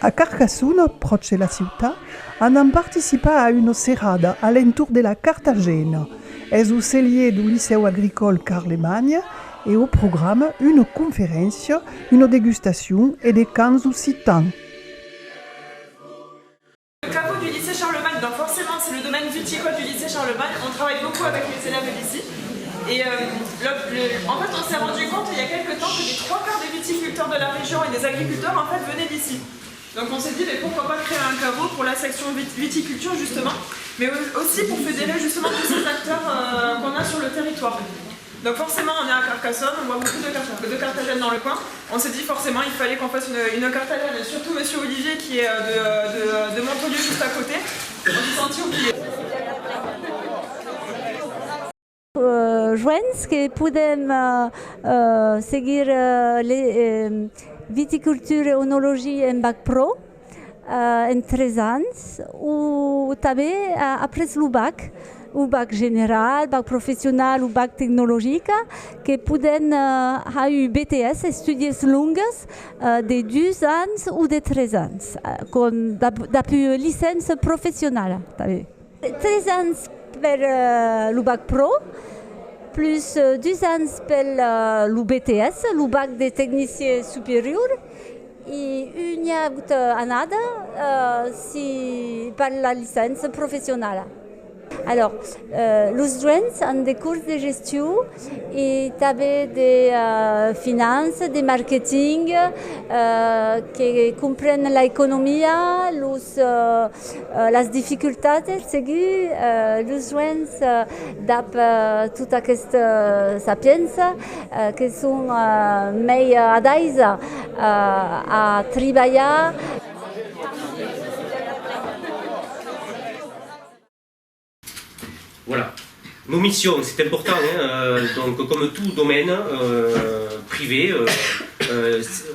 A Carcassonne, proche la ciutat, han participat a una serrada a l'entour de la Cartagena. És o cellier du Liceu agricole Carlemagne et au programme une conférence, une dégustation et des camps occitans. Le caveau du lycée Charlemagne, donc forcément c'est le domaine viticole du lycée Charlemagne. On travaille beaucoup avec les élèves d'ici. Et en fait on s'est rendu compte il y a quelques temps que les 3/4 des viticulteurs de la région et des agriculteurs en fait venaient d'ici. Donc on s'est dit mais pourquoi pas créer un caveau pour la section viticulture justement, mais aussi pour fédérer justement tous ces acteurs qu'on a sur le territoire. Donc forcément on est à Carcassonne, on voit beaucoup de Carthagènes dans le coin. On s'est dit forcément il fallait qu'on fasse une Carthagène, et surtout monsieur Olivier qui est de Montpellier juste à côté. On s'est senti oublié. Joins que podem seguir viticultura e onologia en Bac Pro en 3 anys, ou també après le bac, o bac general, bac professional ou bac tecnològic, que poden ha eu BTS, estudios longues de 2 anys ou de 3 anys, d'après licència professional. 3 anys per le bac pro, plus 2 ans per le BTS, le bac de technicien supérieur, et une année si par la licence professionnelle. Alors, les joints ont des cours de gestion et també de finances, de marketing, qui comprennent l'économie, les difficultés, les joints d'après toute cette sapience, qui sont més adaptés à travailler. Voilà. Nos missions, c'est important, donc comme tout domaine privé,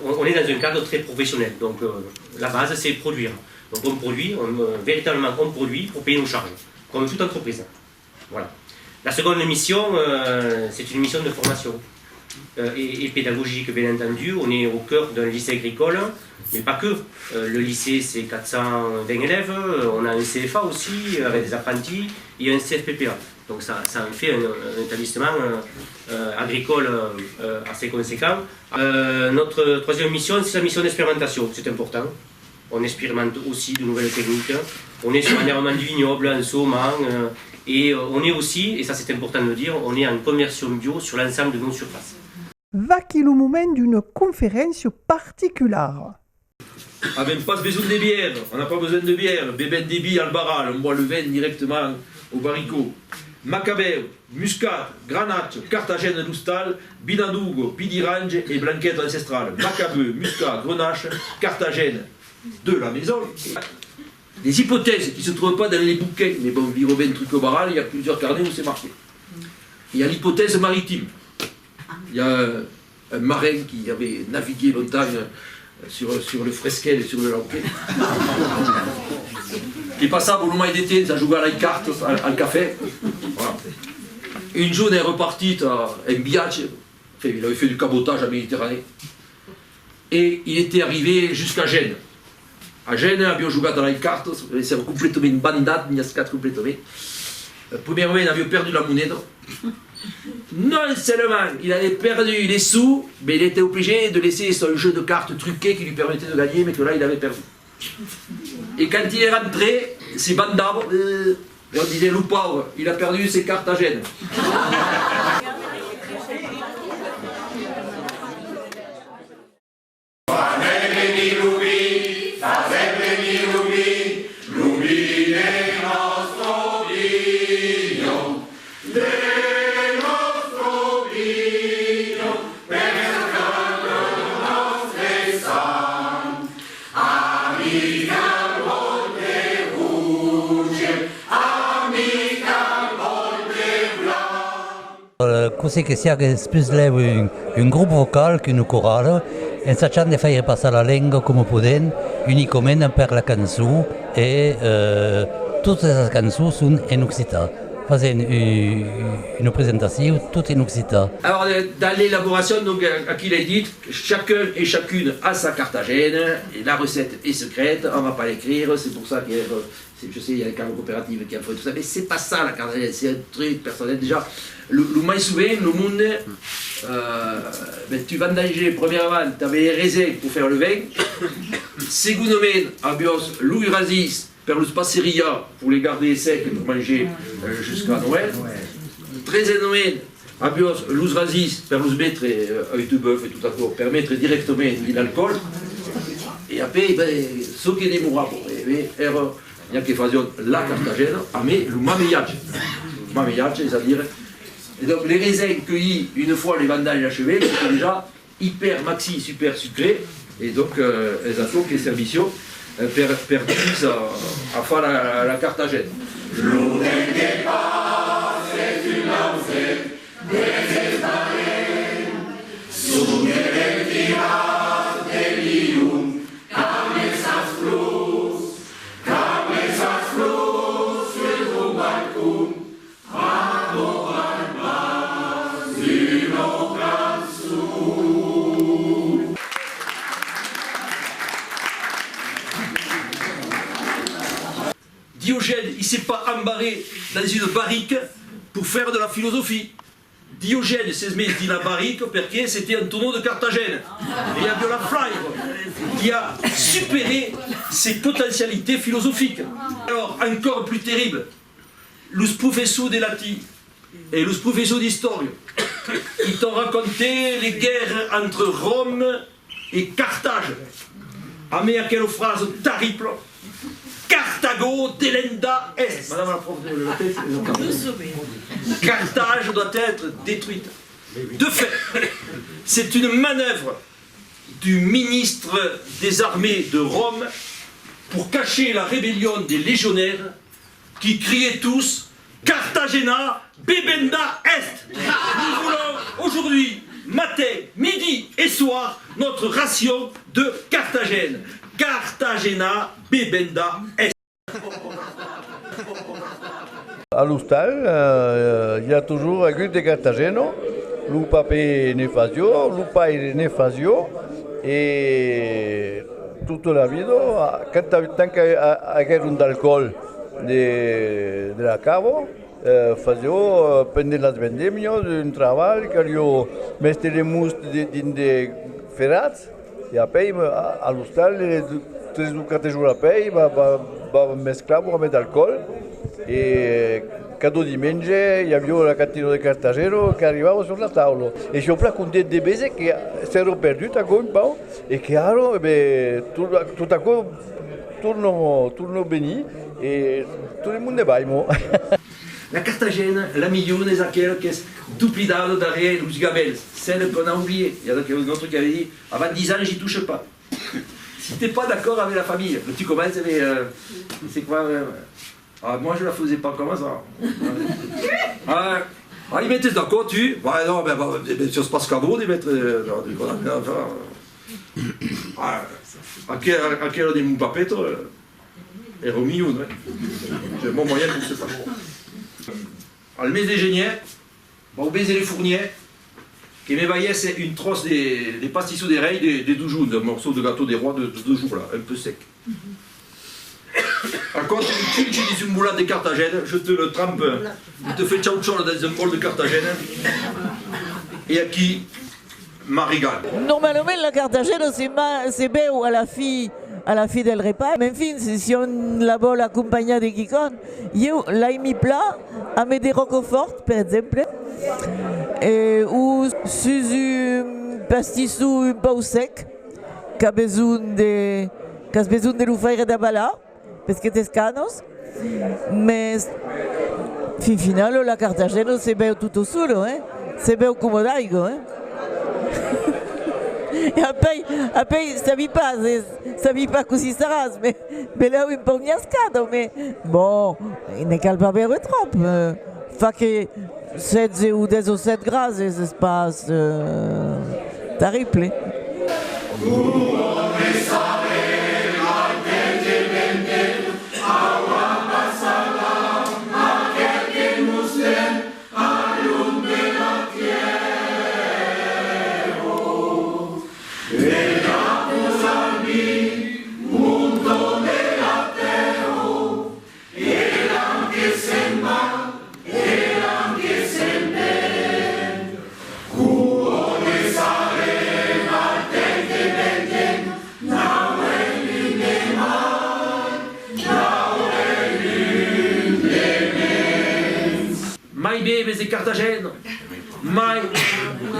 on est dans un cadre très professionnel. Donc la base, c'est produire. Donc on produit, véritablement on produit pour payer nos charges, comme toute entreprise. Voilà. La seconde mission, c'est une mission de formation et pédagogique, bien entendu. On est au cœur d'un lycée agricole, mais pas que. Le lycée, c'est 420 élèves, on a un CFA aussi, avec des apprentis, et un CFPPA. Donc ça en fait un établissement agricole assez conséquent. Notre troisième mission, c'est la mission d'expérimentation, c'est important. On expérimente aussi de nouvelles techniques. On est sur l'environnement du vignoble, en saumon, et on est aussi, et ça c'est important de le dire, on est en conversion bio sur l'ensemble de nos surfaces. Voici le moment d'une conférence particulière. Ah ben pas besoin de bière, on n'a pas besoin de bière. Bébé des billes al barral, on boit le vin directement au baricot. Macabeo, Muscat, Grenache, Carthagène d'Oustal, Binadugo, Pidirange et Blanquette ancestrale. Macabeu, Muscat, Grenache, Carthagène de la maison. Des hypothèses qui ne se trouvent pas dans les bouquins, mais bon, on revient truc au barral, il y a plusieurs carnets où c'est marqué. Il y a l'hypothèse maritime. Il y a un marin qui avait navigué longtemps sur le Fresquel et sur le Lanquet. Qui passava au mois d'été, ça jouait à la carte, al café. Voilà. Une journée est reparti en biatch, il avait fait du cabotage en Méditerranée. Et il était arrivé jusqu'à Gênes. A Gênes, abbiamo giocato alla carte, siamo completamente bandati, niascati completamente. Premièrement, il avait perdu la monnaie. Non seulement il avait perdu les sous, mais il était obligé de laisser son jeu de cartes truqué qui lui permettait de gagner, mais que là il avait perdu. Et quand il est rentré, ses bandes d'arbres, on disait le pauvre, il a perdu ses cartes à Gênes. Così che sia che spisleva un gruppo vocale che una corale e cercando di fare passare la lingua come possiamo, unicamente per la canzone e tutte le canzoni sono in occitan. faisait une présentation toute en occitan. Alors, dans l'élaboration, donc, à qui il a dit, chacun et chacune a sa Carthagène, et la recette est secrète, on ne va pas l'écrire, c'est pour ça qu'il y a, je sais, il y a les cartes coopératives qui en font tout ça, mais c'est pas ça la Carthagène, c'est un truc personnel. Déjà, le moins souvent, le monde, tu vendangeais, premièrement, tu avais les raisins pour faire le vin, secondairement, abios, l'uirasis, per le passeria pour les garder secs et pour manger jusqu'à Noël. Troisièmement, abios, l'usrasis per le mettre avec du bœuf et tout à coup, permettre directement l'alcool. Et après, ce qui est mourant, il y a qui font la Carthagène, mais le mameyage. Le mameyage, c'est-à-dire. Et donc les raisins cueillis une fois les vendanges achevées, sont déjà hyper maxi, super sucrés, et donc elles ont les services per diffuse à faire la Carthagène. Diogène, il ne s'est pas embarré dans une barrique pour faire de la philosophie. Diogène s'est mis dans la barrique parce que c'était un tonneau de Carthagène. Et il y a de la fly qui a supéré ses potentialités philosophiques. Alors, encore plus terrible, le professeur de latin et le professeur d'histoire, ils t'ont raconté les guerres entre Rome et Carthage. Ah mais à quelle phrase terrible! Carthago delenda est. Madame la prof de la thèse, Carthage doit être détruite. De fait, c'est une manœuvre du ministre des armées de Rome pour cacher la rébellion des légionnaires qui criaient tous Cartagena bibenda est. Nous voulons aujourd'hui, matin, midi et soir, notre ration de Carthagène. Cartagena bibenda est. À l'hostal, il y a toujours un groupe de Cartageno, le papé Nefasio, le père Nefasio, et toute la vie, tant qu'il y a un alcool de la cavo, faisio pendant las vendemias un travail que yo mette les mousses de ferrats et après à l'hostal 3 ou 4 jours après va mesclar pour mettre d'alcool et cada diumenge hi havia la cantina de Cartagena que arribava sur la taula et je suis content de baiser que s'est perdu à un pau et que alors tout à coup tourne béni et tout le monde est baimo. La Carthagène, la million est aquelle qui est duplicada derrière les gamelles, celle qu'on a oubliée. Il y a un autre qui avait dit avant 10 ans, j'y touche pas. Si tu n'es pas d'accord avec la famille, tu commences avec. C'est quoi moi je la faisais pas comme ça. Ils mettaient d'accord, tu. Non, mais ça se passe comme vous, ils mettent. À quel on est mon papetto et au milieu, c'est mon moyen pour se faire. Le mes déjeuner, on baiser les fourniers, qui m'évaillait c'est une trosse des pastisseaux des reilles des 12 jours, un morceau de gâteau des rois de 2 jours là, un peu sec. Par contre, tu utilises une boulade de Carthagène, je te le trempe, je te fais tchao-tchao dans un bol de Carthagène, et à qui m'a régale. Normalement, la Carthagène, c'est bien à la fin del repas. Mais enfin, si on la vol accompagnée de quelqu'un, là, il m'y plat, avec des roqueforts, par exemple, ou sur un pastisseau un peu sec, qui a besoin de le faire d'abala, parce que c'est canos. Mais, finalement, la Carthagène, c'est bien tout seul, hein? C'est bien commodaigo, hein? Et après, ça ne vit pas così sarà, mais là, un peu miascato, mais bon, il n'est qu'à pas bien trop. Fait que 7 ou 10 ou 7 grades, ça se passe terrible. mai bébés de Carthagène, mai,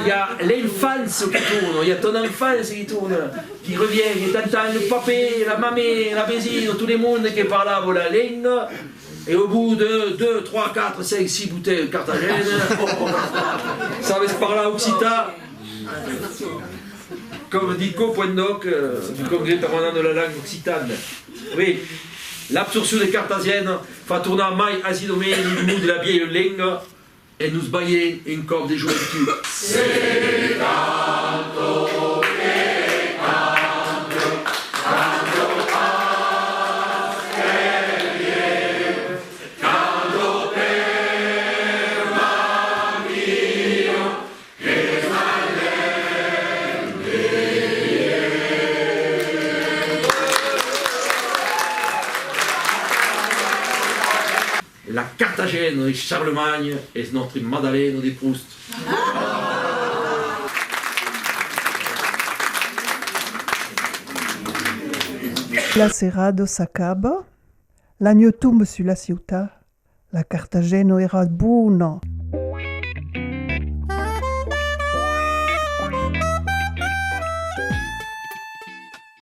il y a l'enfance qui tourne, il y a ton enfance qui tourne, qui revient, et t'entends le papé, la mamé, la voisine, tout le monde qui parle la langue, et au bout de 2, 3, 4, 5, 6 bouteilles de Carthagène, ça va se parler occitan, comme dit Co.doc du Congrès permanent de la langue occitane. Oui, l'absorption des Carthagènes fa tourner mai asidomé le mot de la vieille langue et nous bailler une corde des juventudes. La Carthagène et Charlemagne est notre Madeleine de Proust. La serrado s'acaba, l'agno tombe sur la ciutat, la Cartagena era buona.